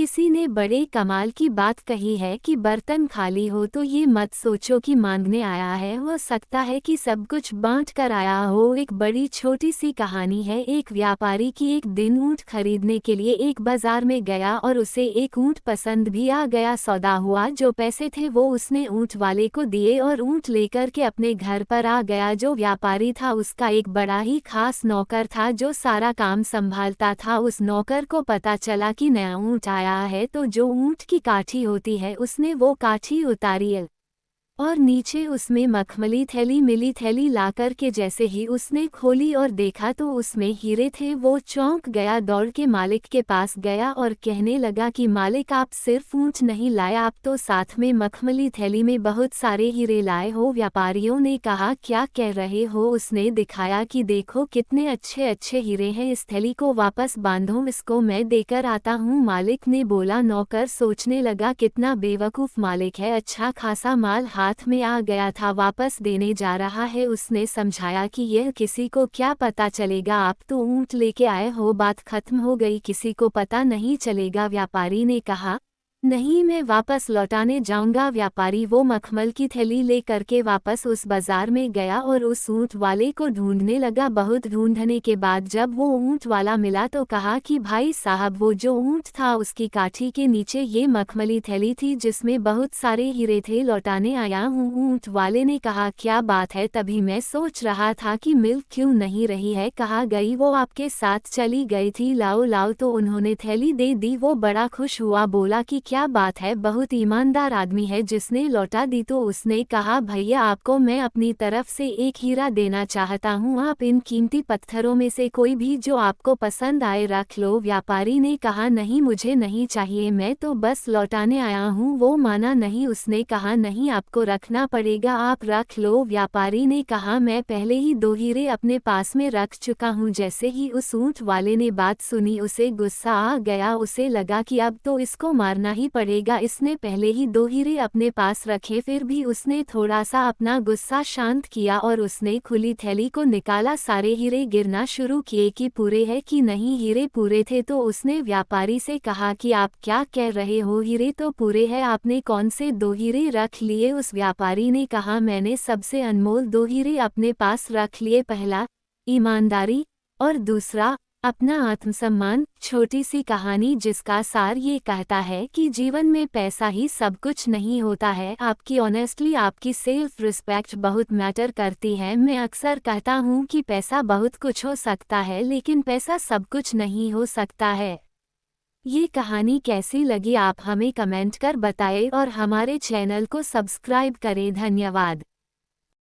किसी ने बड़े कमाल की बात कही है कि बर्तन खाली हो तो ये मत सोचो कि मांगने आया है, हो सकता है कि सब कुछ बांट कर आया हो। एक बड़ी छोटी सी कहानी है। एक व्यापारी की एक दिन ऊंट खरीदने के लिए एक बाजार में गया और उसे एक ऊंट पसंद भी आ गया। सौदा हुआ, जो पैसे थे वो उसने ऊंट वाले को दिए और ऊंट लेकर के अपने घर पर आ गया। जो व्यापारी था उसका एक बड़ा ही खास नौकर था जो सारा काम संभालता था। उस नौकर को पता चला कि नया ऊंट आया है तो जो ऊंट की काठी होती है उसने वो काठी उतारी और नीचे उसमें मखमली थैली मिली। थैली लाकर के जैसे ही उसने खोली और देखा तो उसमें हीरे थे। वो चौंक गया, दौड़ के मालिक के पास गया और कहने लगा कि मालिक, आप सिर्फ ऊंट नहीं लाए, आप तो साथ में मखमली थैली में बहुत सारे हीरे लाए हो। व्यापारियों ने कहा, क्या कह रहे हो? उसने दिखाया कि देखो कितने अच्छे अच्छे हीरे हैं, इस थैली को वापस बांधो, इसको मैं देकर आता हूँ। मालिक ने बोला। नौकर सोचने लगा कितना बेवकूफ़ मालिक है, अच्छा खासा माल हाथ में आ गया था, वापस देने जा रहा है। उसने समझाया कि यह किसी को क्या पता चलेगा, आप तो ऊंट लेके आए हो, बात खत्म हो गई, किसी को पता नहीं चलेगा। व्यापारी ने कहा, नहीं, मैं वापस लौटाने जाऊंगा। व्यापारी वो मखमल की थैली ले करके वापस उस बाजार में गया और उस ऊंट वाले को ढूंढने लगा। बहुत ढूंढने के बाद जब वो ऊंट वाला मिला तो कहा कि भाई साहब, वो जो ऊंट था उसकी काठी के नीचे ये मखमली थैली थी जिसमें बहुत सारे हीरे थे, लौटाने आया हूँ। ऊंट वाले ने कहा, क्या बात है, तभी मैं सोच रहा था कि मिल्क क्यों नहीं रही है, कहाँ गई? वो आपके साथ चली गई थी, लाओ लाओ। तो उन्होंने थैली दे दी। वो बड़ा खुश हुआ, बोला कि क्या बात है, बहुत ईमानदार आदमी है जिसने लौटा दी। तो उसने कहा, भैया आपको मैं अपनी तरफ से एक हीरा देना चाहता हूँ, आप इन कीमती पत्थरों में से कोई भी जो आपको पसंद आए रख लो। व्यापारी ने कहा, नहीं, मुझे नहीं चाहिए, मैं तो बस लौटाने आया हूँ। वो माना नहीं, उसने कहा, नहीं, आपको रखना पड़ेगा, आप रख लो। व्यापारी ने कहा, मैं पहले ही 2 हीरे अपने पास में रख चुका हूँ। जैसे ही उस ऊंट वाले ने बात सुनी उसे गुस्सा आ गया, उसे लगा कि अब तो इसको मारना ही पड़ेगा, इसने पहले ही 2 हीरे अपने पास रखे। फिर भी उसने थोड़ा सा अपना गुस्सा शांत किया और उसने खुली थैली को निकाला, सारे हीरे गिरना शुरू किए कि पूरे है कि नहीं। हीरे पूरे थे तो उसने व्यापारी से कहा कि आप क्या कह रहे हो, हीरे तो पूरे हैं, आपने कौन से 2 हीरे रख लिए? उस व्यापारी ने कहा, मैंने सबसे अनमोल 2 हीरे अपने पास रख लिए, पहला ईमानदारी और दूसरा अपना आत्मसम्मान। छोटी सी कहानी जिसका सार ये कहता है कि जीवन में पैसा ही सब कुछ नहीं होता है, आपकी ऑनेस्टली, आपकी सेल्फ रिस्पेक्ट बहुत मैटर करती है। मैं अक्सर कहता हूँ कि पैसा बहुत कुछ हो सकता है लेकिन पैसा सब कुछ नहीं हो सकता है। ये कहानी कैसी लगी आप हमें कमेंट कर बताएं और हमारे चैनल को सब्सक्राइब करें। धन्यवाद।